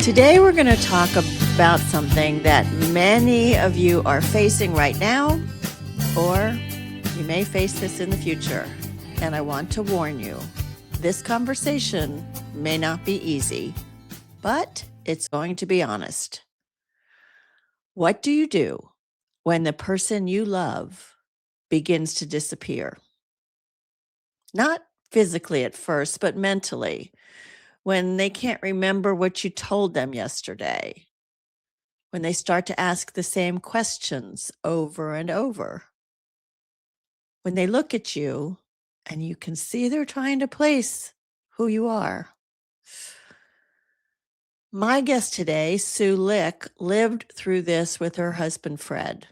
Today, we're going to talk about something that many of you are facing right now, or you may face this in the future. And I want to warn you, this conversation may not be easy, but it's going to be honest. What do you do when the person you love begins to disappear? Not physically at first, but mentally. When they can't remember what you told them yesterday, when they start to ask the same questions over and over, when they look at you and you can see they're trying to place who you are. My guest today, Sue Lick, lived through this with her husband, Fred.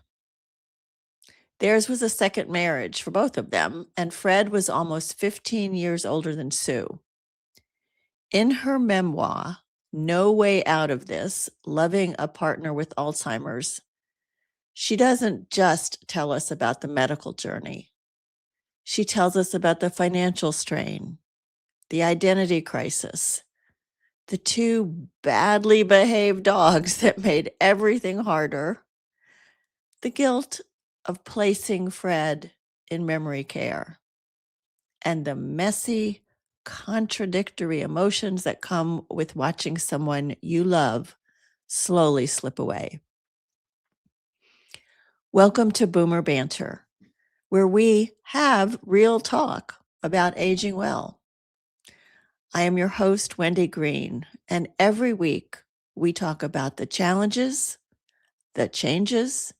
Theirs was a second marriage for both of them, and Fred was almost 15 years older than Sue. In her memoir, No Way Out of This, Loving a Partner with Alzheimer's, she doesn't just tell us about the medical journey. She tells us about the financial strain, the identity crisis, the two badly behaved dogs that made everything harder, the guilt of placing Fred in memory care, and the messy, contradictory emotions that come with watching someone you love slowly slip away. Welcome to Boomer Banter, where we have real talk about aging well. I am your host, Wendy Green, and every week we talk about the challenges, the changes,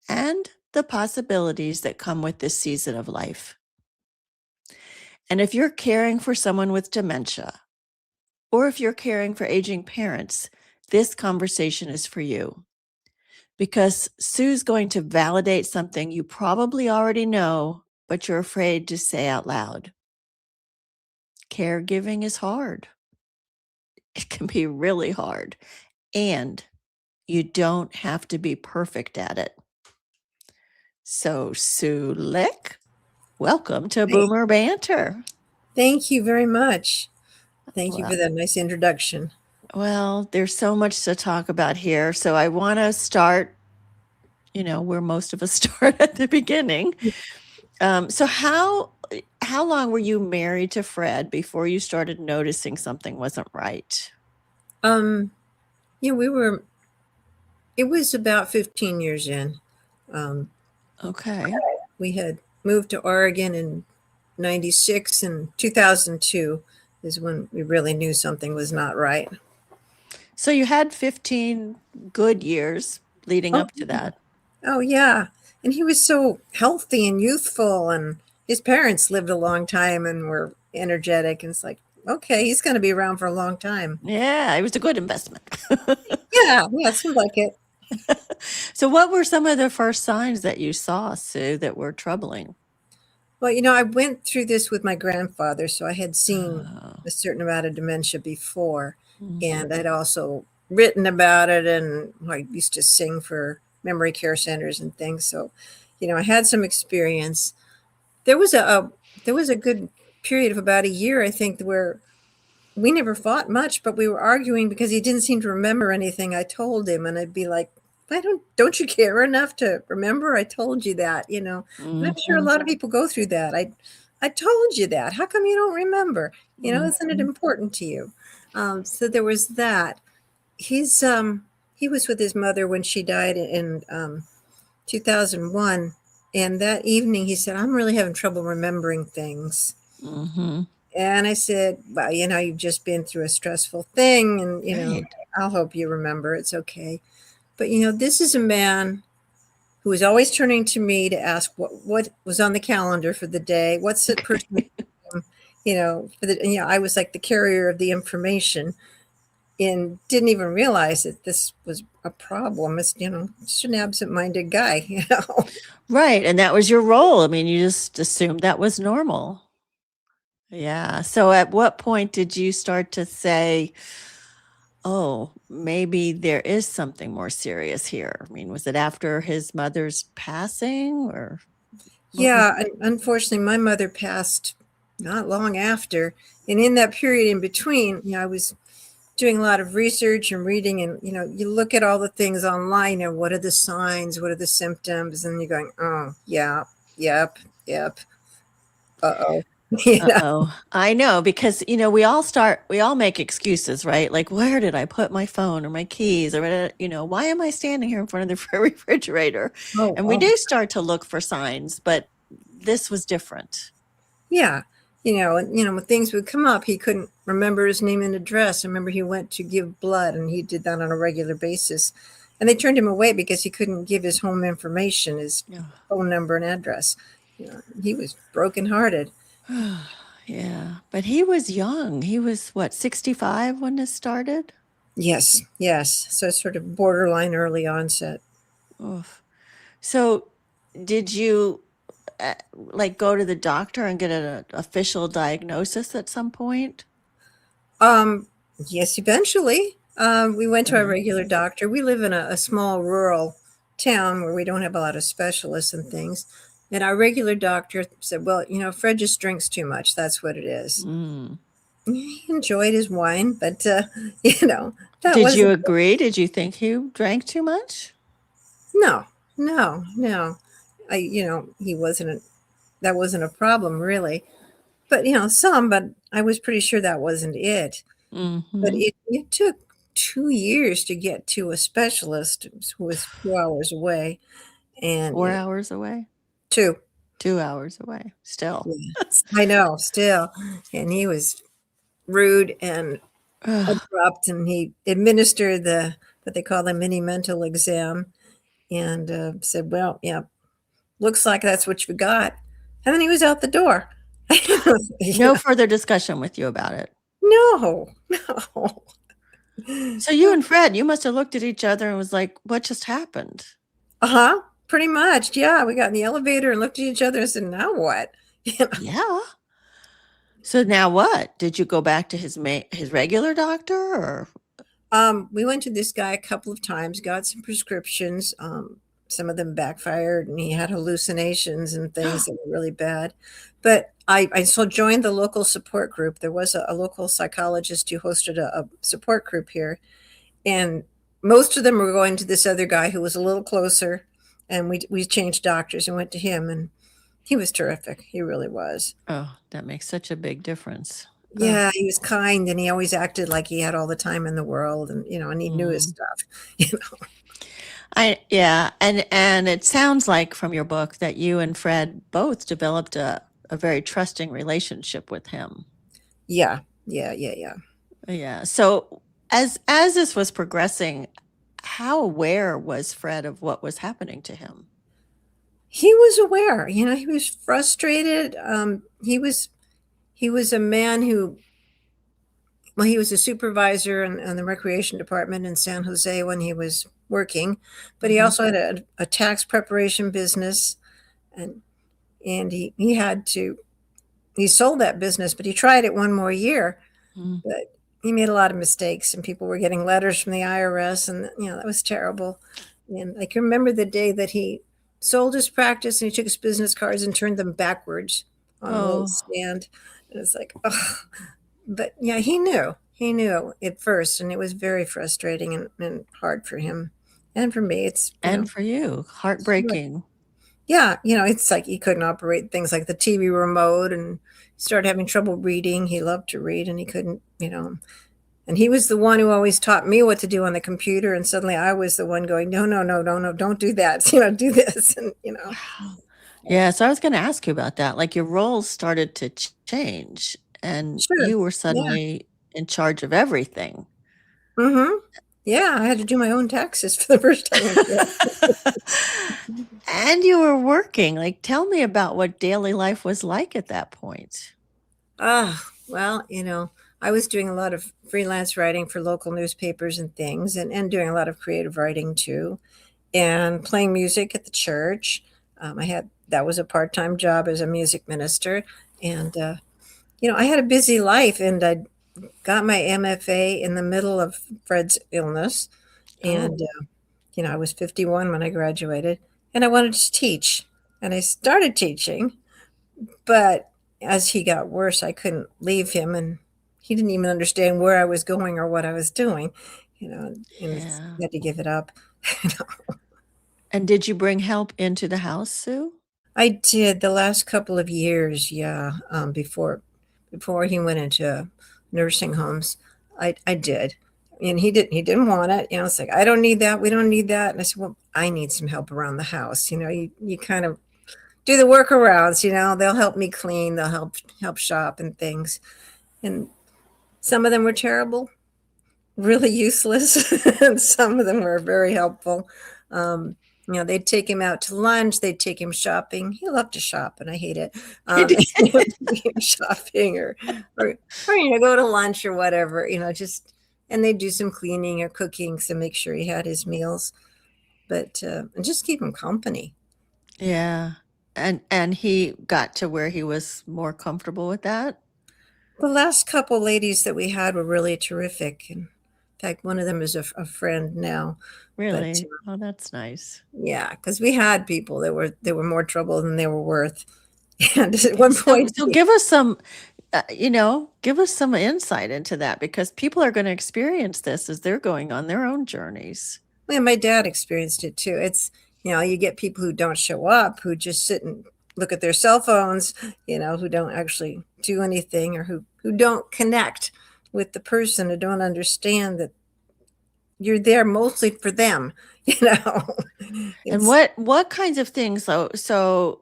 and the possibilities that come with this season of life. And if you're caring for someone with dementia, or if you're caring for aging parents, this conversation is for you. Because Sue's going to validate something you probably already know, but you're afraid to say out loud. Caregiving is hard. It can be really hard. And you don't have to be perfect at it. So, Sue Lick, welcome to Boomer Banter. Thank you very much. Thank you for that nice introduction. Well, there's so much to talk about here. So I want to start, where most of us start at the beginning. So how long were you married to Fred before you started noticing something wasn't right? It was about 15 years in. Okay. We had moved to Oregon in 96, and 2002 is when we really knew something was not right. So you had 15 good years leading up to that. Oh, yeah. And he was so healthy and youthful, and his parents lived a long time and were energetic. And it's like, okay, he's going to be around for a long time. Yeah, it was a good investment. Yeah, it seemed like it. So what were some of the first signs that you saw, Sue, that were troubling? Well, I went through this with my grandfather, so I had seen a certain amount of dementia before, and I'd also written about it, and I used to sing for memory care centers and things. So, I had some experience. There was a good period of about a year, I think, where we never fought much, but we were arguing because he didn't seem to remember anything I told him, and I'd be like, don't you care enough to remember? I told you that, And I'm sure a lot of people go through that. I told you that. How come you don't remember? Isn't it important to you? So there was that. He was with his mother when she died in 2001. And that evening he said, I'm really having trouble remembering things. Mm-hmm. And I said, well, you've just been through a stressful thing, and, Right. I'll hope you remember. It's okay. But, this is a man who was always turning to me to ask what was on the calendar for the day. What's the person, I was like the carrier of the information, and didn't even realize that this was a problem. It's, just an absent-minded guy, Right. And that was your role. I mean, you just assumed that was normal. Yeah. So at what point did you start to say, oh, maybe there is something more serious here? I mean, was it after his mother's passing or? Yeah, unfortunately, my mother passed not long after. And in that period in between, I was doing a lot of research and reading, and you look at all the things online and what are the signs, what are the symptoms, and you're going, oh yeah, yep, uh-oh. Uh-oh. I know, because we all make excuses, right? Like, where did I put my phone or my keys, or why am I standing here in front of the refrigerator? Oh, And we oh do start to look for signs, but this was different. yeah. When things would come up, he couldn't remember his name and address. I remember he went to give blood, and he did that on a regular basis. And they turned him away because he couldn't give his home information, his phone number and address. He was brokenhearted. Yeah, but he was young. He was what, 65 when this started? Yes, yes. So it's sort of borderline early onset. Oof. So did you like go to the doctor and get an official diagnosis at some point? Um, yes, eventually. We went to our Uh-huh. regular doctor. We live in a small rural town where we don't have a lot of specialists and things. And our regular doctor said, well, Fred just drinks too much. That's what it is. Mm. He enjoyed his wine, but, you know, that Did you wasn't, agree? Did you think he drank too much? no, no. He wasn't, that wasn't a problem really. But, but I was pretty sure that wasn't it. But Mm-hmm. it took 2 years to get to a specialist who was 2 hours away, and, 4 hours away? 2. 2 hours away. Still. Yes, I know, still, and he was rude and Ugh. abrupt, and he administered the what they call the mini mental exam, and, said, "Well, yeah, looks like that's what you got," and then he was out the door. You No know? further discussion with you about it. No, no. So you and Fred, you must have looked at each other and was like, what just happened? Uh-huh, pretty much, yeah, we got in the elevator and looked at each other and said, "Now what?" You know? Yeah. So now what? Did you go back to his regular doctor, or? We went to this guy a couple of times, got some prescriptions. Some of them backfired, and he had hallucinations and things that were really bad. But I still joined the local support group. There was a local psychologist who hosted a support group here, and most of them were going to this other guy who was a little closer. And we changed doctors and went to him, and he was terrific. He really was. Oh, that makes such a big difference. Ugh. Yeah, he was kind, and he always acted like he had all the time in the world, and and he knew his Mm. stuff. You know. Yeah, and it sounds like from your book that you and Fred both developed a very trusting relationship with him. Yeah, yeah. Yeah. So as this was progressing, how aware was Fred of what was happening to him? He was aware. He was frustrated. He was a man who, well, he was a supervisor in the recreation department in San Jose when he was working, but he Hmm. also had a tax preparation business, and he had to he sold that business, but he tried it one more year. Mm. But he made a lot of mistakes, and people were getting letters from the IRS, and that was terrible. And I can remember the day that he sold his practice, and he took his business cards and turned them backwards on a little Oh, stand. And it's like, oh. But yeah, he knew at first, and it was very frustrating and hard for him and for me. It's and for you, heartbreaking. yeah, it's like he couldn't operate things like the TV remote, and started having trouble reading. He loved to read, and he couldn't, and he was the one who always taught me what to do on the computer, and suddenly I was the one going, no, no, no, no, no, don't do that. Do this, and Yeah, so I was going to ask you about that. Like, your roles started to change, and sure, you were yeah, suddenly in charge of everything. mm-hmm, yeah. I had to do my own taxes for the first time. And you were working. Like, tell me about what daily life was like at that point. Well, I was doing a lot of freelance writing for local newspapers and things, and doing a lot of creative writing too, and playing music at the church. I had that was a part-time job as a music minister, and I had a busy life, and I got my MFA in the middle of Fred's illness, Oh, and I was 51 when I graduated, and I wanted to teach, and I started teaching, but as he got worse, I couldn't leave him, and he didn't even understand where I was going or what I was doing, and Yeah. had to give it up. And did you bring help into the house, Sue? I did the last couple of years, yeah, before he went into nursing homes. I did. And he didn't want it. It's like, I don't need that. We don't need that. And I said, well, I need some help around the house. You kind of do the workarounds, they'll help me clean, they'll help shop and things. And some of them were terrible, really useless, and some of them were very helpful. They'd take him out to lunch, they'd take him shopping. He loved to shop, and I hate it. Take him shopping or go to lunch or whatever, just, and they'd do some cleaning or cooking to make sure he had his meals, but and just keep him company. Yeah. And he got to where he was more comfortable with that? The last couple ladies that we had were really terrific. And in fact, one of them is a friend now. But Really? Oh, that's nice. yeah, because we had people that were more trouble than they were worth. And at one So point, so give us some, give us some insight into that because people are gonna experience this as they're going on their own journeys. and my dad experienced it too. It's, you get people who don't show up, who just sit and look at their cell phones, who don't actually do anything, or who don't connect with the person, or don't understand that you're there mostly for them. And It's what kinds of things so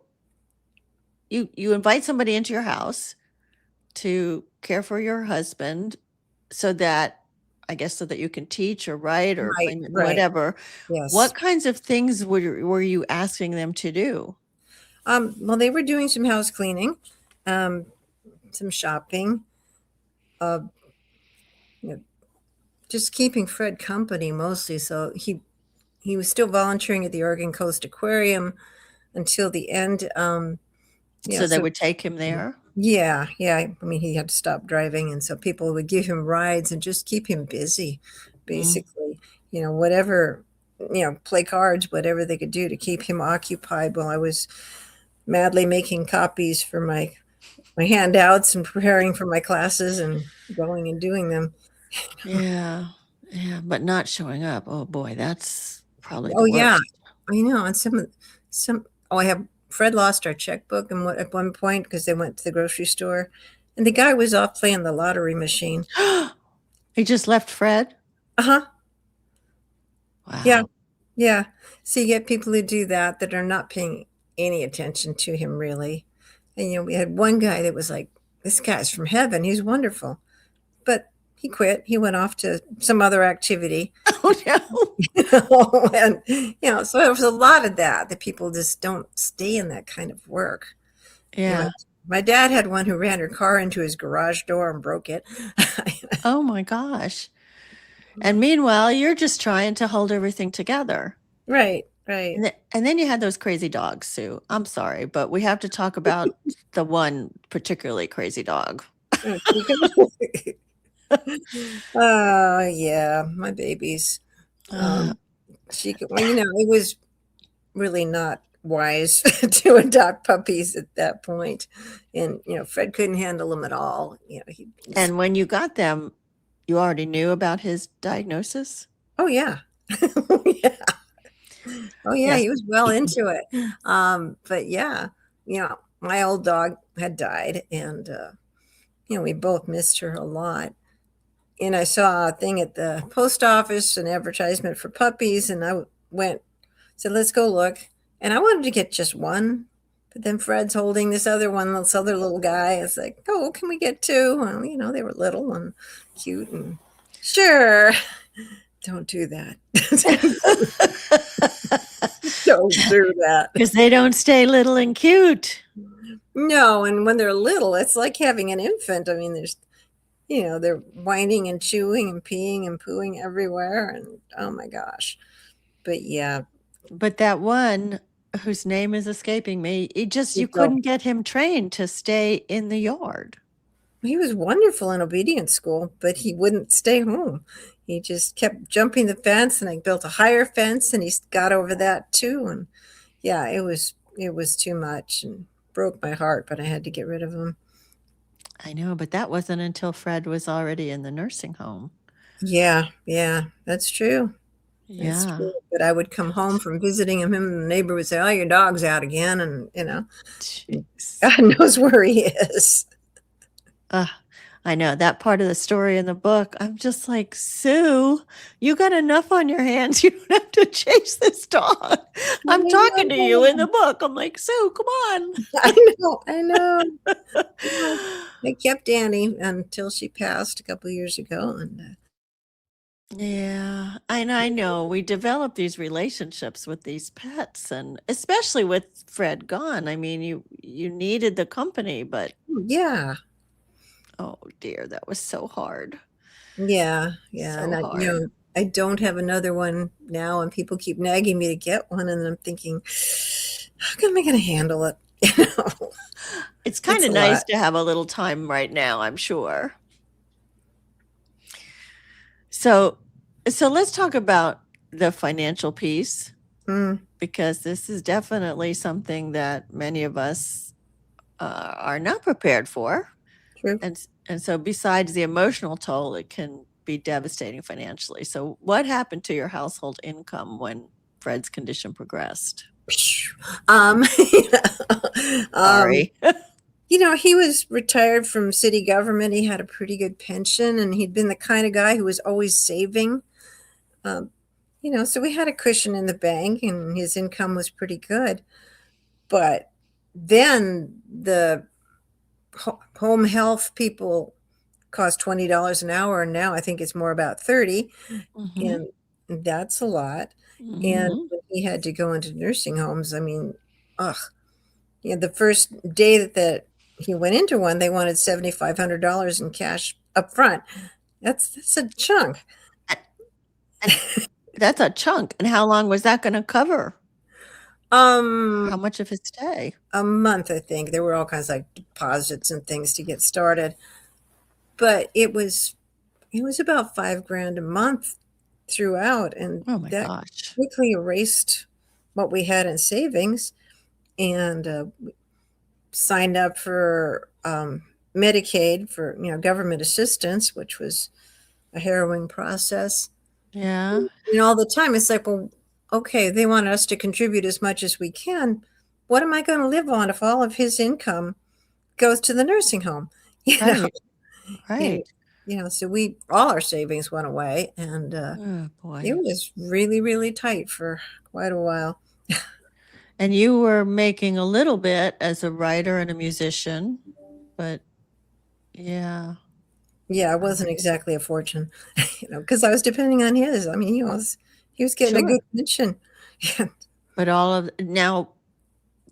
you invite somebody into your house to care for your husband so that I guess so that you can teach or write or right, play right. whatever. Yes. What kinds of things were you asking them to do? Well, they were doing some house cleaning, um, some shopping, uh, you know, just keeping Fred company mostly. So he was still volunteering at the Oregon Coast Aquarium until the end. Yeah, So they so would take him there? yeah, yeah. I mean, he had to stop driving, and so people would give him rides and just keep him busy, Mm. basically. Whatever, play cards, whatever they could do to keep him occupied while I was madly making copies for my handouts and preparing for my classes and going and doing them. Yeah. Yeah, but not showing up. Oh boy, that's probably the Oh yeah, worst. I know. And some. Oh, I have Fred lost our checkbook and at one point because they went to the grocery store, and the guy was off playing the lottery machine. He just left Fred? Uh huh. Yeah, Wow. yeah. So you get people who do that are not paying any attention to him really. And we had one guy that was like, "This guy's from heaven. He's wonderful," but he quit. He went off to some other activity. Oh no. And so there was a lot of that people just don't stay in that kind of work. my, Yeah. my dad had one who ran her car into his garage door and broke it. Oh my gosh. And meanwhile, you're just trying to hold everything together. Right, right. And then you had those crazy dogs, Sue. I'm sorry, but we have to talk about the one particularly crazy dog. Oh yeah, my babies. Uh, Well, it was really not wise to adopt puppies at that point. And Fred couldn't handle them at all. He was, and when you got them, you already knew about his diagnosis? oh yeah. Yeah. Oh yeah, Yes. he was well into it. But yeah, my old dog had died, and we both missed her a lot. And I saw a thing at the post office, an advertisement for puppies, and I said, let's go look. And I wanted to get just one, but then Fred's holding this other little guy. It's like, oh, can we get two? Well, they were little and cute, and sure. Don't do that. Don't do that. Because they don't stay little and cute. No, and when they're little, it's like having an infant. I mean, they're whining and chewing and peeing and pooing everywhere, and oh my gosh. But yeah, But that one whose name is escaping me, you so couldn't get him trained to stay in the yard. he was wonderful in obedience school, but he wouldn't stay home. He just kept jumping the fence, and I built a higher fence, and he got over that too. And yeah, it was too much and broke my heart, but I had to get rid of him. I know, but that wasn't until Fred was already in the nursing home. Yeah, yeah, that's true. That's Yeah. true. But I would come home from visiting him, and the neighbor would say, "Oh, your dog's out again," and Jeez. God knows where he is. Ugh, I know that part of the story in the book. I'm just like, Sue, you got enough on your hands. You don't have to chase this dog. I'm I talking to you in the know. book. I'm like, Sue, come on. I know. I know. Yeah. I kept Annie until she passed a couple of years ago, and Yeah, and I know we develop these relationships with these pets, and especially with Fred gone. I mean, you needed the company, but yeah, oh dear, that was so hard. yeah, yeah. So And hard. I don't have another one now, and people keep nagging me to get one, and I'm thinking, how am I going to handle it? You know, It's kind it's of a nice lot. to have a little time right now, I'm sure. So, so let's talk about the financial piece Mm, because this is definitely something that many of us are not prepared for. true. And so besides the emotional toll, it can be devastating financially. So what happened to your household income when Fred's condition progressed? Um, um, Sorry. he was retired from city government. He had a pretty good pension, and he'd been the kind of guy who was always saving. Um, so we had a cushion in the bank, and his income was pretty good. But then the home health people cost $20 an hour, and now I think it's more about 30, Mm-hmm. and that's a lot. And Mm-hmm. when he had to go into nursing homes, I mean, ugh. The first day that he went into one, they wanted $7,500 in cash up front. That's a chunk. And that's a chunk. And how long was that going to cover? Um, How much of his stay? a month, I think. There were all kinds of like deposits and things to get started, but it was about 5 grand a month throughout, and Oh my that gosh. quickly erased what we had in savings. And signed up for Medicaid for government assistance, which was a harrowing process. Yeah. All the time it's like, well, okay, they want us to contribute as much as we can. What am I going to live on if all of his income goes to the nursing home? You know, Right. and Right. so we all our savings went away, and Oh it boy. was really, really tight for quite a while. And you were making a little bit as a writer and a musician, but yeah. Yeah, it wasn't exactly a fortune, because I was depending on his. I mean, he was getting a Sure. good pension. But all of now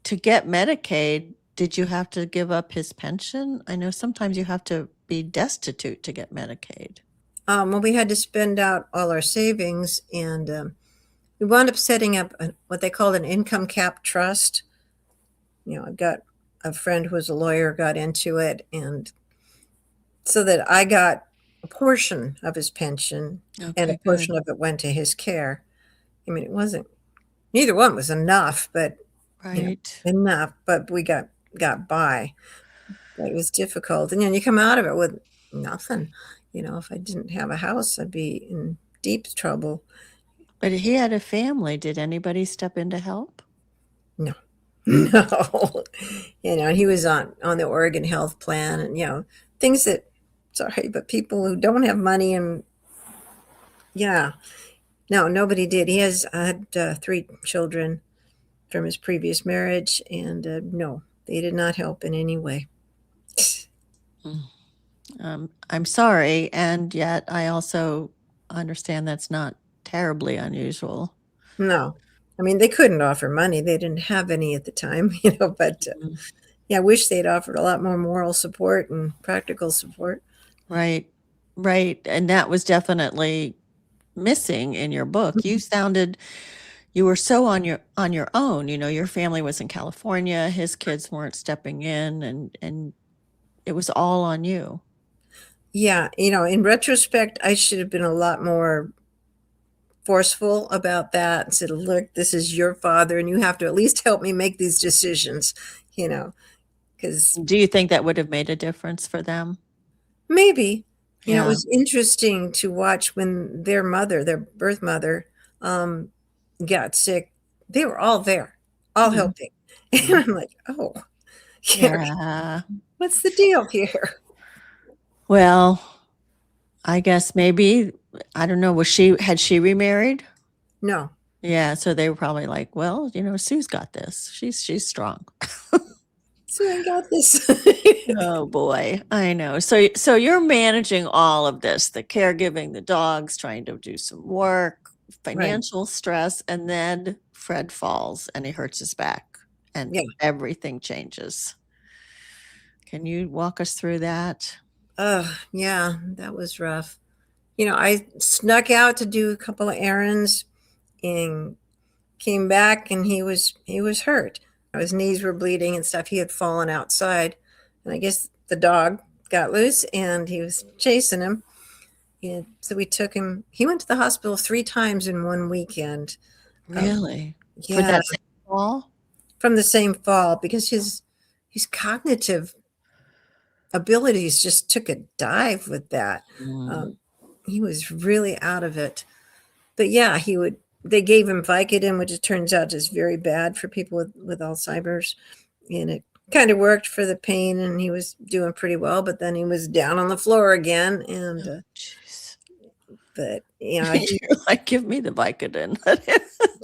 to get Medicaid, did you have to give up his pension? I know sometimes you have to be destitute to get Medicaid. Well, we had to spend out all our savings, and we wound up setting up what they called an income cap trust. I got a friend who was a lawyer, got into it, and so that I got a portion of his pension, and a Okay, portion good. of it went to his care. I mean, it wasn't neither one was enough, but Right. enough. But we got by. But it was difficult, and you come out of it with nothing. If I didn't have a house, I'd be in deep trouble. But he had a family. Did anybody step in to help? No, no. And he was on the Oregon Health Plan, and things that, sorry, but people who don't have money, and yeah, no, nobody did. He had 3 children from his previous marriage, and no, they did not help in any way. Mm. I'm sorry, and yet I also understand that's not terribly unusual. No, I mean, they couldn't offer money. They didn't have any at the time, but Mhm. yeah, I wish they'd offered a lot more moral support and practical support. Right. Right. And that was definitely missing in your book. You were so on your own. Your family was in California, his kids weren't stepping in, and it was all on you. Yeah, in retrospect, I should have been a lot more forceful about that and said, look, this is your father, and you have to at least help me make these decisions, you know. because Do you think that would have made a difference for them? maybe, it Yeah. was interesting to watch when their mother, their birth mother, got sick. They were all there, all Mhm. helping. And I'm like, oh, yeah, Yeah. what's the deal here? Well, I guess maybe, I don't know, had she remarried? No, Yeah, so they were probably like, "Well, Sue's got this. She's strong." so I got this. Oh boy, I know. So you're managing all of this, the caregiving, the dogs, trying to do some work, Right. financial stress, and then Fred falls and he hurts his back and Yeah. everything changes. Can you walk us through that? Yeah, that was rough. I snuck out to do a couple of errands and came back, and he was hurt. His knees were bleeding and stuff. He had fallen outside, and I guess the dog got loose and he was chasing him. And so we took him. He went to the hospital 3 times in one weekend. Um, Really? For yeah, that same fall? from the same fall, because his cognitive abilities just took a dive with that. Mm. Um, he was really out of it. But yeah, they gave him Vicodin, which it turns out is very bad for people with Alzheimer's. And it kind of worked for the pain, and he was doing pretty well, but then he was down on the floor again. And, Jeez. but, You're like, "Give me the Vicodin."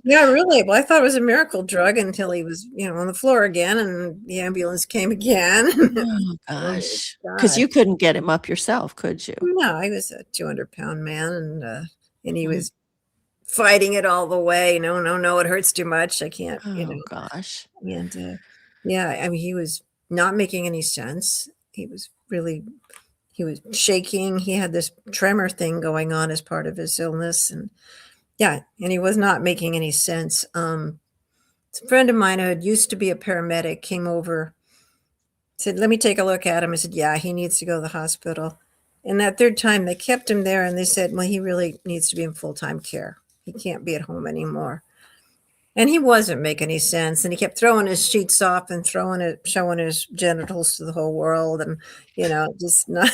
yeah, really. Well, I thought it was a miracle drug until he was, on the floor again, and the ambulance came again. Oh Oh, gosh. Because God. you couldn't get him up yourself, could you? No, he was a 200-pound man, and he Mhm. was fighting it all the way. No, no, no, it hurts too much. I can't, Oh gosh. and, yeah, I mean, he was not making any sense. He was shaking. He had this tremor thing going on as part of his illness, and yeah, and he was not making any sense. A friend of mine who had used to be a paramedic came over, said, "Let me take a look at him." I said, "Yeah, he needs to go to the hospital." And that third time, they kept him there, and they said, "Well, he really needs to be in full-time care. He can't be at home anymore." And he wasn't making any sense, and he kept throwing his sheets off and showing his genitals to the whole world, and, just not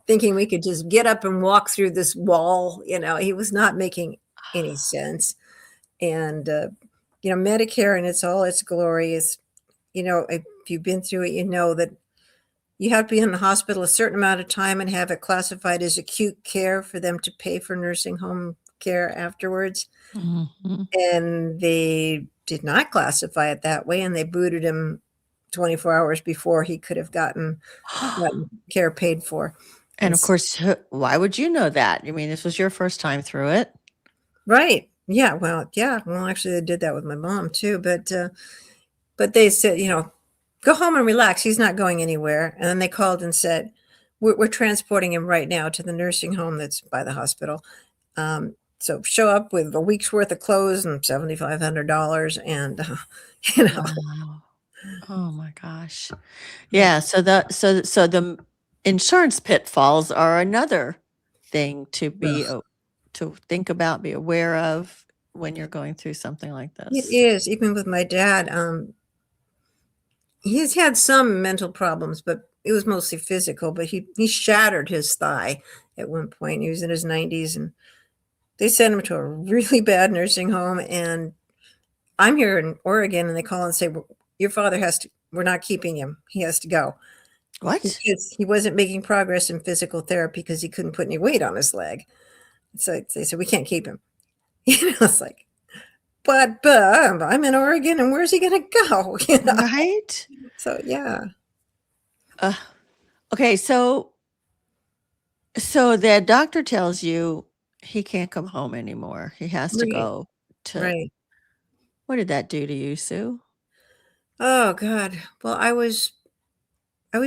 thinking we could just get up and walk through this wall. He was not making any sense. And, Medicare and its glory is, if you've been through it, you know that you have to be in the hospital a certain amount of time and have it classified as acute care for them to pay for nursing home care afterwards. Mhm. And they did not classify it that way, and they booted him 24 hours before he could have gotten care paid for. And And of course, why would you know that? I mean, this was your first time through it. right. Yeah, well, yeah. Well, actually, they did that with my mom too, but they said, "Go home and relax. He's not going anywhere." And then they called and said, "We're transporting him right now to the nursing home that's by the hospital. So show up with a week's worth of clothes and $7,500." And, you know, Wow. Oh my gosh. yeah. Yeah, so the insurance pitfalls are another thing Ugh. to think about, be aware of when you're going through something like It this. is, even with my dad, he's had some mental problems, but it was mostly physical. But he shattered his thigh at one point. He was in his 90s, and they sent him to a really bad nursing home. And I'm here in Oregon, and they call and say, "Your father has to. We're not keeping him. He has to go." What? Because he wasn't making progress in physical therapy because he couldn't put any weight on his leg. So they said, "We can't keep him." It's like, but I'm in Oregon, and where's he gonna go? Right? So yeah, Uh, okay, so the doctor tells you he can't come home anymore. He has to right, go to right. what did that do to you, Sue? Oh God. Well, I was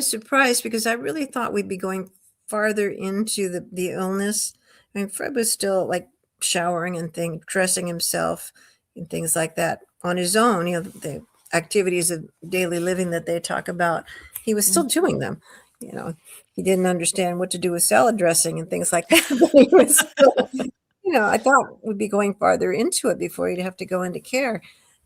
surprised because I really thought we'd be going farther into the illness. I mean, Fred was still like showering and dressing himself and things like that on his own. The activities of daily living that they talk about, he was still Mm. doing them. You know, he didn't understand what to do with salad dressing and things like that. But he was still, I thought we'd be going farther into it before he'd have to go into care.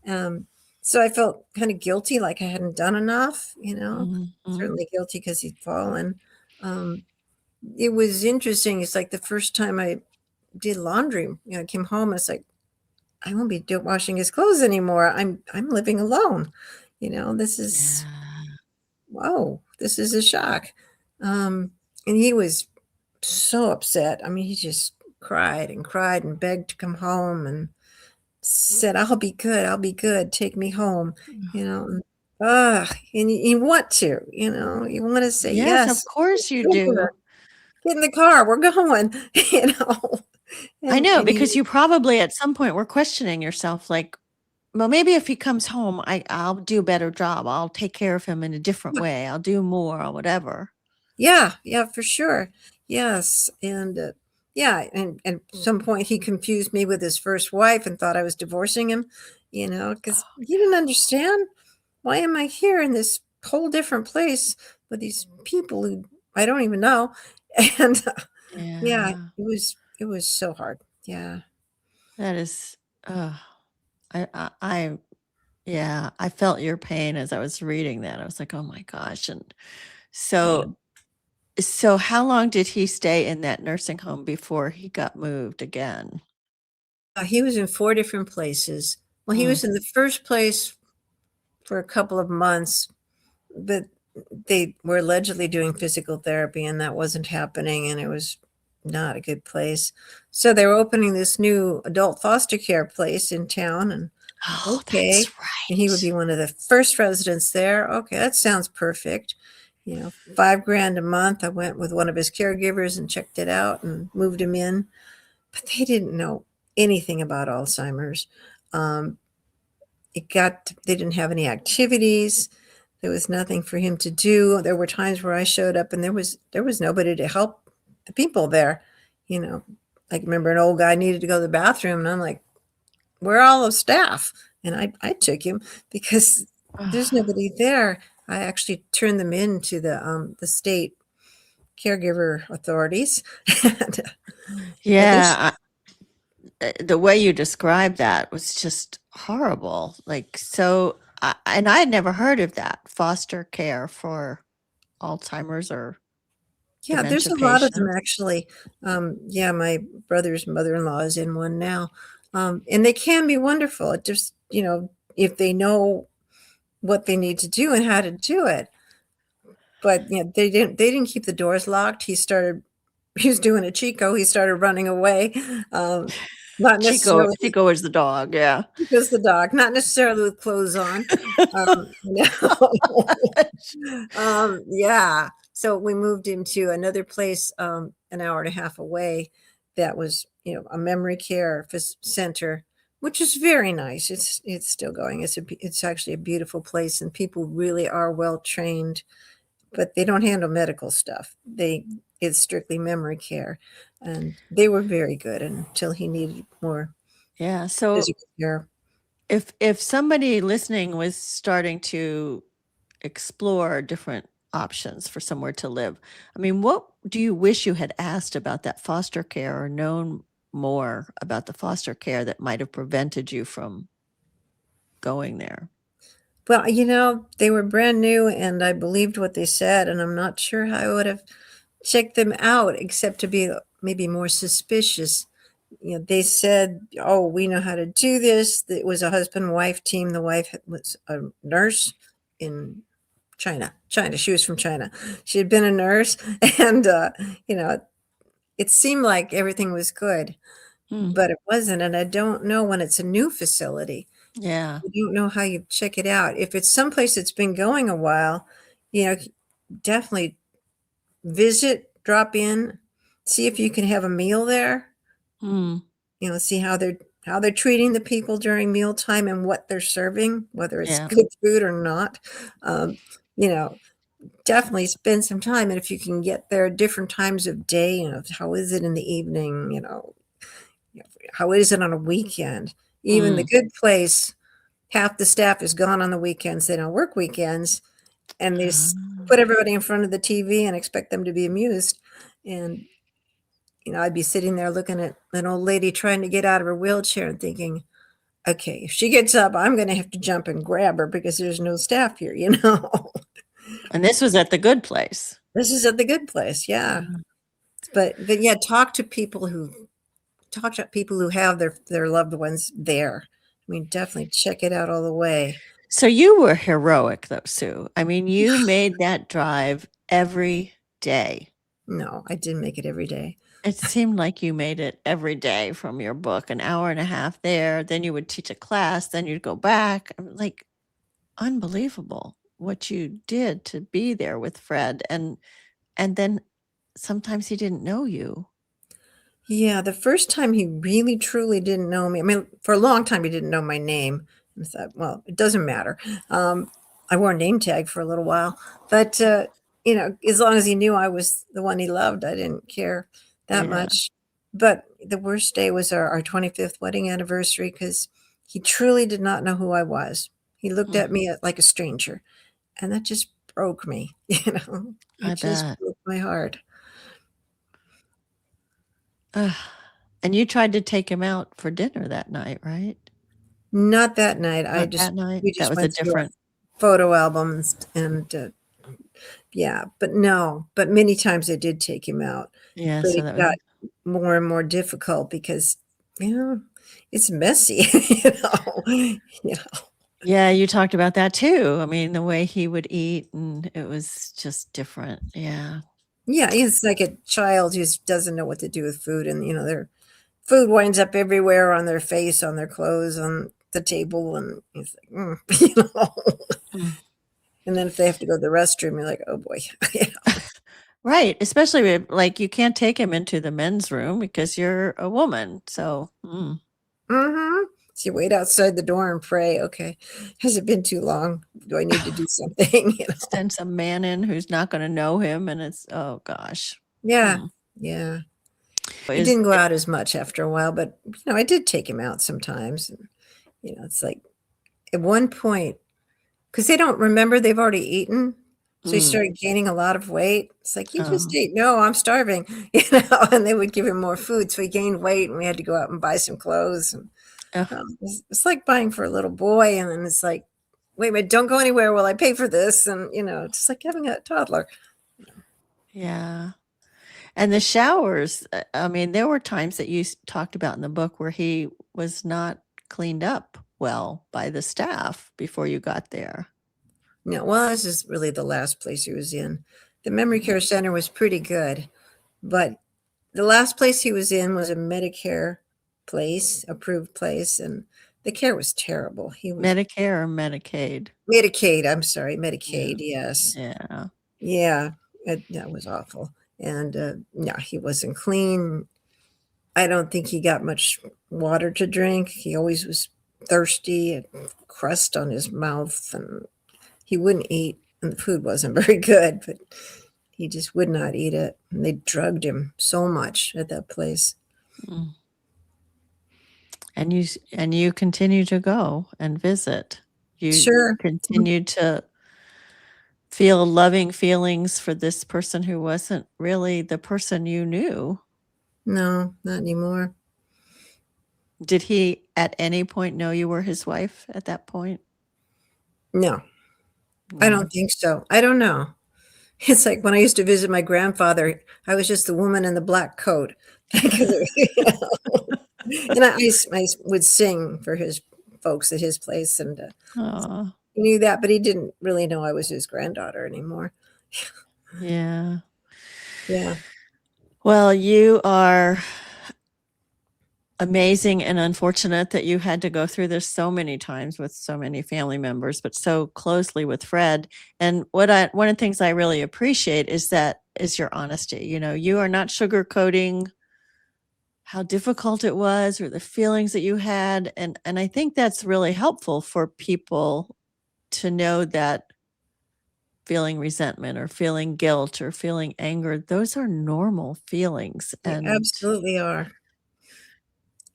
Um, So I felt kind of guilty, like I hadn't done enough, Mhm. certainly guilty because he'd fallen. Um, it was interesting. It's like the first time I did laundry, I came home, it's like, I won't be washing his clothes anymore. I'm living alone. This is Yeah. whoa, this is a shock. And he was so upset. I mean, he just cried and begged to come home and said, "I'll be good. I'll be good. Take me home." You know, and, and you want to, you want to say, Yes, of "Yes, course you sure. do. Get in the car. We're going." you know, I know, and he, because you probably at some point were questioning yourself like, "Well, maybe if he comes home, I'll do a better job. I'll take care of him in a different way. I'll do more or whatever." yeah, yeah, for sure. Yes, and yeah, and at some point he confused me with his first wife and thought I was divorcing him, because Oh, he didn't understand. Why am I here in this whole different place with these people who I don't even know? And yeah, yeah. it was so hard. Yeah. That is, I yeah, I felt your pain as I was reading that. I was like, "Oh my gosh." And Yeah. so how long did he stay in that nursing home before he got moved again? He was in 4 different places. Well, he Mm. was in the first place for a couple of months, but they were allegedly doing physical therapy, and that wasn't happening, and it was not a good place. So they were opening this new adult foster care place in town, and Oh, that's okay, and he would right. be one of the first residents there. Okay, that sounds perfect. 5 grand a month. I went with one of his caregivers and checked it out and moved him in, but they didn't know anything about Alzheimer's. Um, they didn't have any activities. There was nothing for him to do. There were times where I showed up and there was nobody to help the people there. You know, I remember an old guy needed to go to the bathroom, and I'm like, "Where are all the staff?" And I took him because there's Ugh. nobody there. I actually turned them in to the state caregiver authorities. and, they Yeah, the way you described that was just horrible. Like, so, and I had never heard of that foster care for Alzheimer's or Yeah, there's dementia a lot of them patients. actually. Yeah, my brother's mother-in-law is in one now. And they can be wonderful. It just, if they know what they need to do and how to do it. But they didn't keep the doors locked. He was doing a Chico. He started running away. Um, not Chico, necessarily Chico is the dog. Yeah. because the dog, not necessarily with clothes on. No. Yeah. So we moved him to another place, an hour and a half away that was, a memory care center, which is very nice. It's still going. It's actually a beautiful place, and people really are well trained, but they don't handle medical stuff. It's strictly memory care, and they were very good until he needed more Yeah. So physical care. if somebody listening was starting to explore different options for somewhere to live, I mean, what do you wish you had asked about that foster care or known more about the foster care that might have prevented you from going there? Well, they were brand new and I believed what they said, and I'm not sure how I would have checked them out except to be maybe more suspicious. They said, "Oh, we know how to do this." It was a husband-wife team. The wife was a nurse in China. China. She was from China. She had been a nurse, and you know, it seemed like everything was good, Hmm. but it wasn't. And I don't know when it's a new facility. Yeah. I don't know how you check it out. If it's someplace that's been going a while, you know, definitely visit, drop in, see if you can have a meal there. Hmm. See how they're treating the people during mealtime and what they're serving, whether it's Yeah. good food or not. Um, you know, definitely spend some time. And if you can get there at different times of day, how is it in the evening? How is it on a weekend? Even the Mm. good place, half the staff is gone on the weekends. They don't work weekends, and they Ah. just put everybody in front of the TV and expect them to be amused. And I'd be sitting there looking at an old lady trying to get out of her wheelchair and thinking, okay, if she gets up, I'm gonna have to jump and grab her because there's no staff here, you know? And this was at the good place. This is at the good place, yeah. Mhm. But yeah, talk to people who have their loved ones there. I mean, definitely check it out all the way. So you were heroic though, Sue. I mean, you made that drive every day. No, I didn't make it every day. It seemed like you made it every day from your book, an hour and a half there, then you would teach a class, then you'd go back. I'm like, unbelievable what you did to be there with Fred, and then sometimes he didn't know you. Yeah, the first time he really truly didn't know me. I mean, for a long time he didn't know my name. I thought, well, it doesn't matter. I wore a name tag for a little while, but you know, as long as he knew I was the one he loved, I didn't care that Yeah. much. But the worst day was our 25th wedding anniversary because he truly did not know who I was. He looked Mm, at me like a stranger, and that just broke me. You know, I it just bet. broke my heart. Ugh. And you tried to take him out for dinner that night, right? Not that night. Not that night? We That just was a went through our different. photo albums and, yeah, but no, but many times I did take him out, Yeah, but so it that was. got more and more difficult because, you know, it's messy, you know. Yeah, you talked about that too. I mean, the way he would eat, and it was just different. Yeah. Yeah, he's like a child who just doesn't know what to do with food and, you know, their food winds up everywhere on their face, on their clothes, on the table, and it's like, you know. Mm. And then if they have to go to the restroom, you're like, "Oh boy." You know? Right, especially with like, you can't take him into the men's room because you're a woman, so, Mhm. So you wait outside the door and pray, "Okay, has it been too long? Do I need to do something?" You know? send some man in who's not gonna know him, and it's oh gosh. Yeah, Mm. yeah. He Is didn't go it out as much after a while, but, you know, I did take him out sometimes, and, you know, it's like at one point, because they don't remember they've already eaten, so he mm, started gaining a lot of weight. It's like, "You just oh, ate." "No, I'm starving." You know, and they would give him more food, so he gained weight, and we had to go out and buy some clothes, and ugh, it's like buying for a little boy, and then it's like, "Wait a minute, don't go anywhere while I pay for this," and, you know, just like having a toddler. yeah. And the showers, I mean, there were times that you talked about in the book where he was not cleaned up well by the staff before you got there. No, well, this is really the last place he was in. The memory Mhm. care center was pretty good, but the last place he was in was a Medicare place, approved place, and the care was terrible. He was Medicare or Medicaid? Medicaid, I'm sorry, Yeah, Medicaid, yes. yeah. Yeah, that was awful, and, no, he wasn't clean. I don't think he got much water to drink. He always was thirsty and crust on his mouth, and he wouldn't eat, and the food wasn't very good, but he just would not eat it, and they drugged him so much at that place. Mm. And you continue to go and visit. You Sure. Mhm. continue to feel loving feelings for this person who wasn't really the person you knew. No, not anymore. Did he at any point know you were his wife at that point? No, I don't No. think so. I don't know. It's like when I used to visit my grandfather, I was just the woman in the black coat because and I would sing for his folks at his place, and, Aw, he knew that, but he didn't really know I was his granddaughter anymore. yeah. Yeah. Well, you are amazing and unfortunate that you had to go through this so many times with so many family members, but so closely with Fred. And one of the things I really appreciate is your honesty. You know, you are not sugarcoating how difficult it was or the feelings that you had. And I think that's really helpful for people to know that feeling resentment or feeling guilt or feeling anger, those are normal feelings, They absolutely are.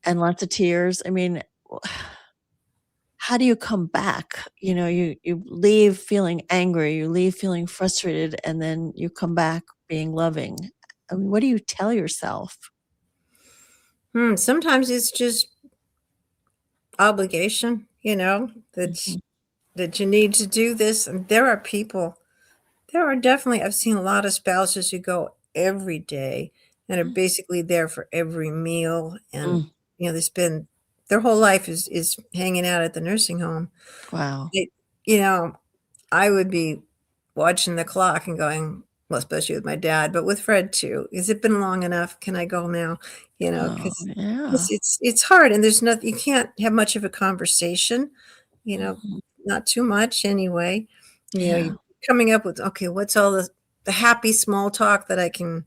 and lots of tears. I mean, how do you come back? You know, you leave feeling angry, you leave feeling frustrated, and then you come back being loving. I mean, what do you tell yourself? Sometimes it's just obligation, Mhm. that you need to do this. And there are definitely, I've seen a lot of spouses who go every day and are basically there for every meal. And, Mm. they spend their whole life is hanging out at the nursing home. Wow. It, you know, I would be watching the clock and going, well, especially with my dad, but with Fred too. Has it been long enough? Can I go now? Oh, Because yeah. it's hard, and there's nothing, you can't have much of a conversation, you know, Mhm. not too much anyway. Yeah. You coming up with, okay, what's all the happy small talk that I can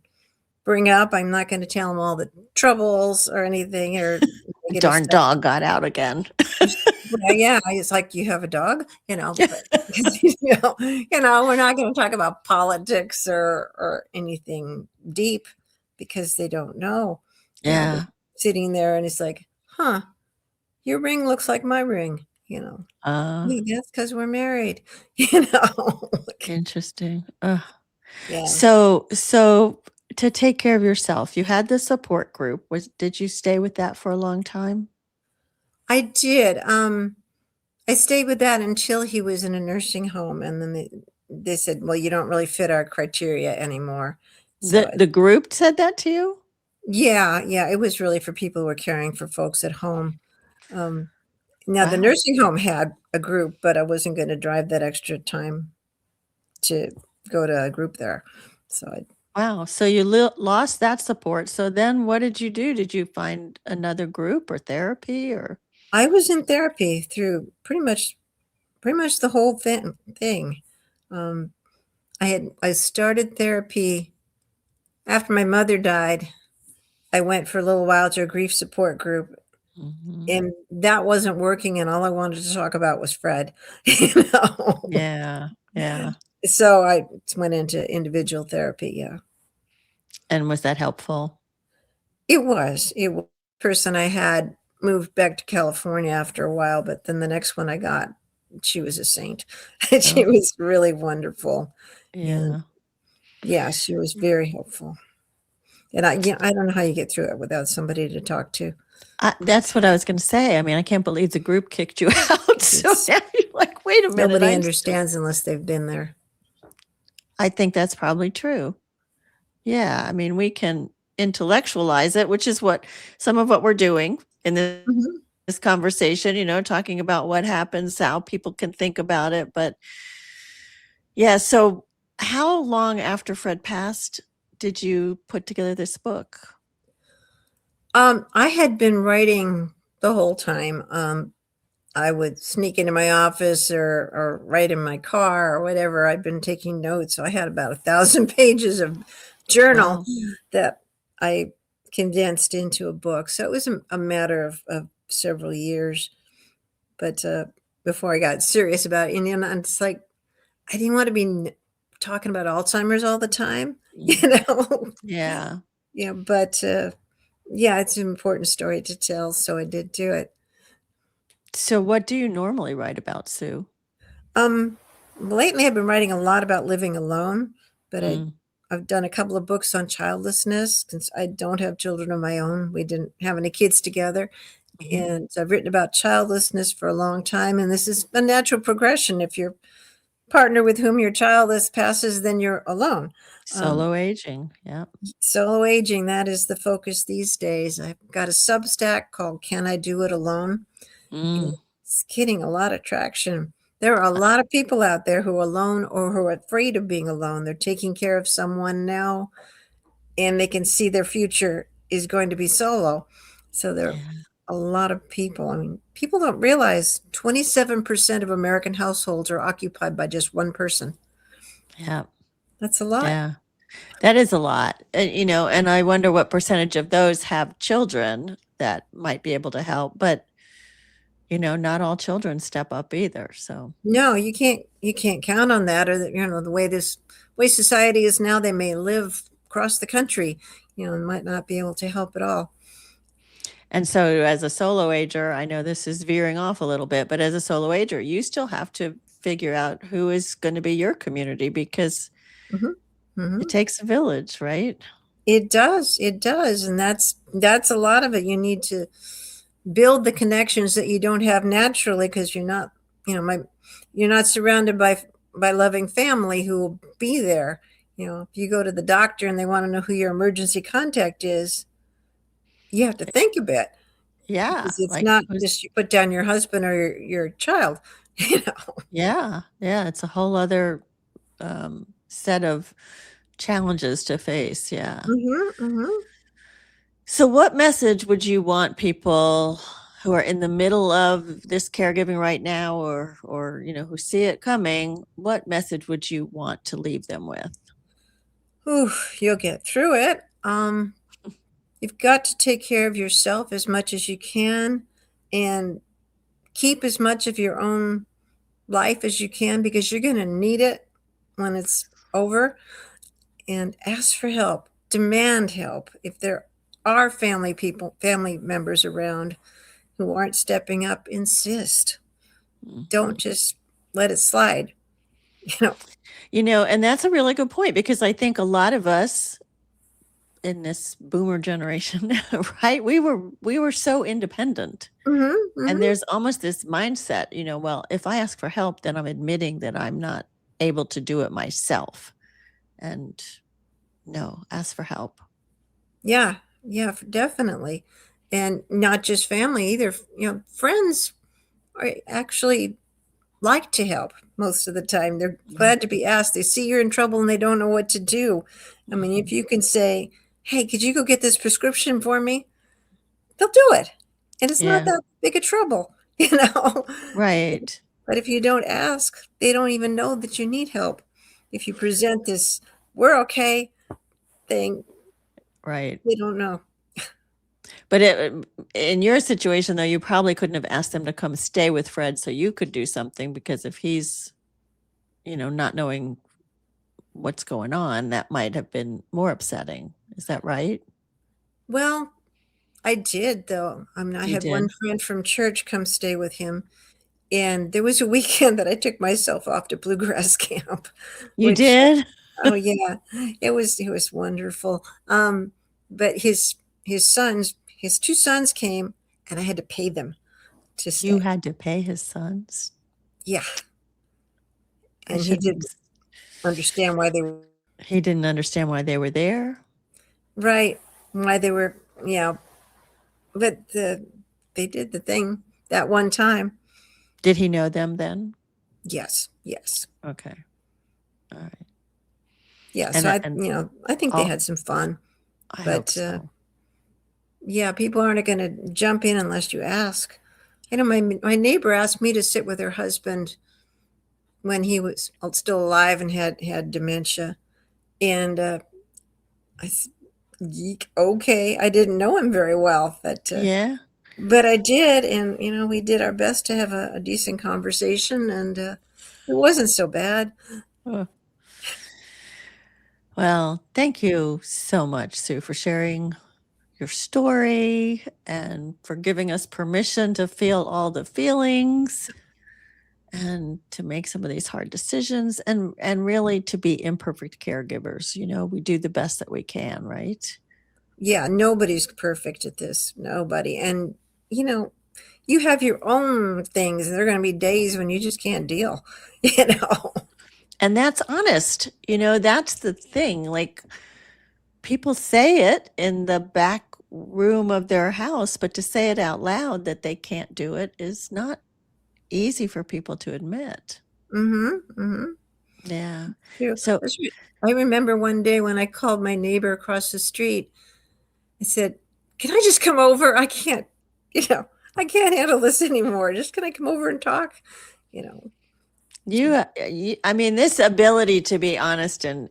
bring up? I'm not going to tell them all the troubles or anything or negative Darn stuff. dog got out again. Well, yeah, it's like, "You have a dog?" But we're not gonna talk about politics or anything deep because they don't know, but Yeah. sitting there and it's like, "Huh, your ring looks like my ring," Uh, "Yeah, that's 'cause we're married," you know? Interesting. Ugh. Yeah. So to take care of yourself, you had the support group. Did you stay with that for a long time? I did, I stayed with that until he was in a nursing home, and then they said, "Well, you don't really fit our criteria anymore." So The group said that to you? yeah, yeah, it was really for people who were caring for folks at home. Um, Now the Wow. nursing home had a group, but I wasn't gonna drive that extra time to go to a group there. So Wow. So you lost that support. So then what did you do? Did you find another group or therapy or? I was in therapy through pretty much the whole thing. Um, I started therapy after my mother died. I went for a little while to a grief support group, Mhm. and that wasn't working, and all I wanted to talk about was Fred, you know? Yeah. Yeah. So I went into individual therapy, yeah. And was that helpful? It was person I had moved back to California after a while, but then the next one I got, she was a saint. She Oh, was really wonderful, and yeah. yeah, she was very helpful. And I don't know how you get through it without somebody to talk to. That's what I was gonna say. I mean, I can't believe the group kicked you out. So It's now you're like, "Wait a minute, nobody I'm still." understands unless they've been there. I think that's probably true. Yeah, I mean, we can intellectualize it, which is what some of what we're doing in Mhm. this conversation, talking about what happens, how people can think about it, but yeah, so how long after Fred passed did you put together this book? I had been writing the whole time. I would sneak into my office or write in my car or whatever. I'd been taking notes. So I had about 1,000 pages of journal Wow. that I condensed into a book. So it was a matter of several years. But before I got serious about it, and it's like, I didn't want to be talking about Alzheimer's all the time, Mm. you know? Yeah. Yeah, but yeah, it's an important story to tell. So I did do it. So what do you normally write about, Sue? Um, Lately I've been writing a lot about living alone, but Mm. I've done a couple of books on childlessness since I don't have children of my own. We didn't have any kids together. Mhm. And so I've written about childlessness for a long time. And this is a natural progression. If your partner with whom you're childless passes, then you're alone. Um, Solo aging, yeah. Solo aging, that is the focus these days. I've got a Substack called Can I Do It Alone? Mm. It's getting a lot of traction. There are a lot of people out there who are alone or who are afraid of being alone. They're taking care of someone now, and they can see their future is going to be solo. So there are Yeah, a lot of people. I mean, people don't realize 27% of American households are occupied by just one person. yeah, That's a lot. yeah. That is a lot, and I wonder what percentage of those have children that might be able to help, but, not all children step up either, so No, you can't count on that, or that, the way this way society is now, they may live across the country, and might not be able to help at all. and so as a solo ager, I know this is veering off a little bit, but as a solo ager, you still have to figure out who is gonna be your community because Mhm. it Mhm. takes a village, right? It does, and that's a lot of it. You need to build the connections that you don't have naturally because you're not, you're not surrounded by loving family who will be there. If you go to the doctor and they want to know who your emergency contact is, you have to think a bit Yeah, because it's like not who's just you put down your husband or your child. you know yeah, yeah, it's a whole other set of challenges to face. Yeah. hmm hmm So, what message would you want people who are in the middle of this caregiving right now, or who see it coming? What message would you want to leave them with? Ooh, you'll get through it. You've got to take care of yourself as much as you can and keep as much of your own life as you can because you're going to need it when it's over. And ask for help, demand help. If there are family members around who aren't stepping up, insist. Don't Mhm. just let it slide. You know. And that's a really good point because I think a lot of us in this boomer generation, right? We were so independent. hmm And hmm there's almost this mindset, well, if I ask for help, then I'm admitting that I'm not able to do it myself. And no, ask for help. Yeah, yeah, definitely. And not just family either. Friends are actually like to help most of the time. They're Yeah. glad to be asked. They see you're in trouble and they don't know what to do. I mean, if Mhm. you can say, "Hey, could you go get this prescription for me?" They'll do it. And it's not Yeah. that big a trouble, you know. Right. But if you don't ask, they don't even know that you need help. If you present this "we're okay" thing, Right. they don't know. But in your situation, though, you probably couldn't have asked them to come stay with Fred so you could do something because if he's, not knowing what's going on, that might have been more upsetting. Is that right? Well, I did though. I You had one did? friend from church come stay with him, and there was a weekend that I took myself off to bluegrass camp, You which did? oh yeah, it was wonderful. But his two sons came, and I had to pay them to You stay. had to pay his sons? Yeah, I and he shouldn't didn't understand why they were he didn't understand why they were there? right, why they were, yeah. But they did the thing that one time. Did he know them then? Yes, yes, Okay. All right. yeah. And So and I think they all had some fun. I hope But so. yeah, people aren't going to jump in unless you ask. My neighbor asked me to sit with her husband when he was still alive and had dementia, and I said, "Yeek, okay." I didn't know him very well, Yeah? but I did, and we did our best to have a decent conversation, and it wasn't so bad. Oh. Well, thank you so much, Sue, for sharing your story and for giving us permission to feel all the feelings and to make some of these hard decisions and really to be imperfect caregivers. We do the best that we can, right? Yeah, nobody's perfect at this. Nobody, and you know, you have your own things, and there are going to be days when you just can't deal. You know. And that's honest. That's the thing. Like people say it in the back room of their house, but to say it out loud that they can't do it is not easy for people to admit. Mm-hmm. Mm-hmm. Yeah. True. So That's right. I remember one day when I called my neighbor across the street. I said, "Can I just come over? I can't, you know, I can't handle this anymore. Just can I come over and talk?" You know. I mean, this ability to be honest and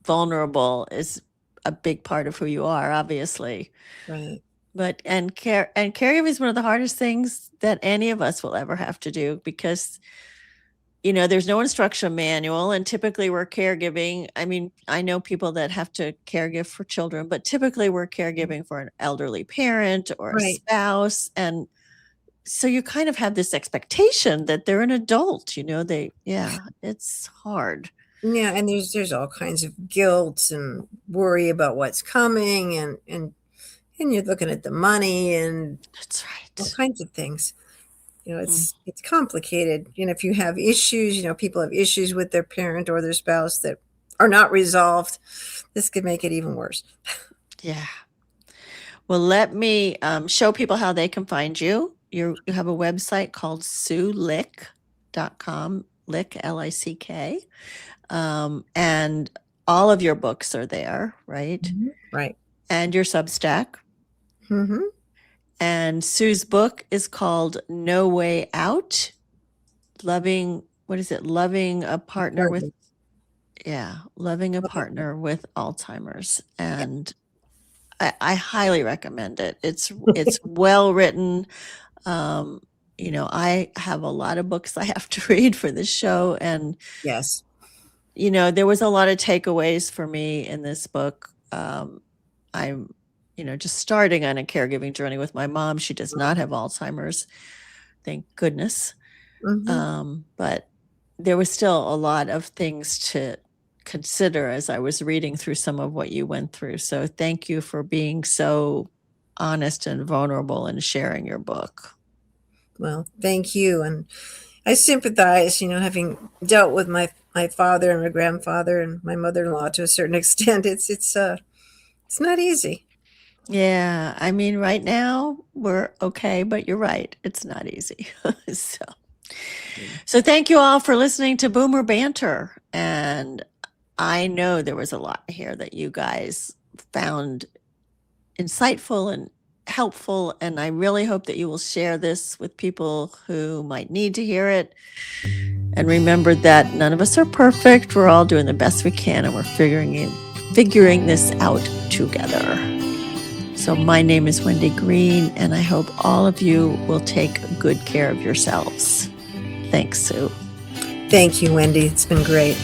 vulnerable is a big part of who you are, obviously. Right. But caregiving is one of the hardest things that any of us will ever have to do because there's no instruction manual, and typically we're caregiving. I mean, I know people that have to caregive for children, but typically we're caregiving for an elderly parent or a Right. spouse, and so you kind of have this expectation that they're an adult. It's hard. Yeah, and there's all kinds of guilt and worry about what's coming, and and you're looking at the money and That's all right. kinds of things. Mm, It's complicated. If you have issues, people have issues with their parent or their spouse that are not resolved, this could make it even worse. yeah. Well, let me show people how they can find you. You have a website called SueLick.com, Lick, L-I-C-K. And all of your books are there, right? Right. And your Substack. Mm-hmm. And Sue's book is called No Way Out. What is it? Loving a partner with, loving a partner with Alzheimer's. Yeah. And I highly recommend it. It's well written. I have a lot of books I have to read for this show, and Yes. there was a lot of takeaways for me in this book. I'm, just starting on a caregiving journey with my mom. She does not have Alzheimer's, thank goodness. Mm-hmm. But there was still a lot of things to consider as I was reading through some of what you went through. So thank you for being so honest and vulnerable and sharing your book. Well, thank you. And I sympathize, having dealt with my father and my grandfather and my mother-in-law to a certain extent. It's not easy. Yeah, I mean, right now we're okay, but you're right. It's not easy. So thank you all for listening to Boomer Banter. And I know there was a lot here that you guys found insightful and helpful. And I really hope that you will share this with people who might need to hear it. And remember that none of us are perfect. We're all doing the best we can, and we're figuring this out together. So my name is Wendy Green, and I hope all of you will take good care of yourselves. Thanks, Sue. Thank you, Wendy. It's been great.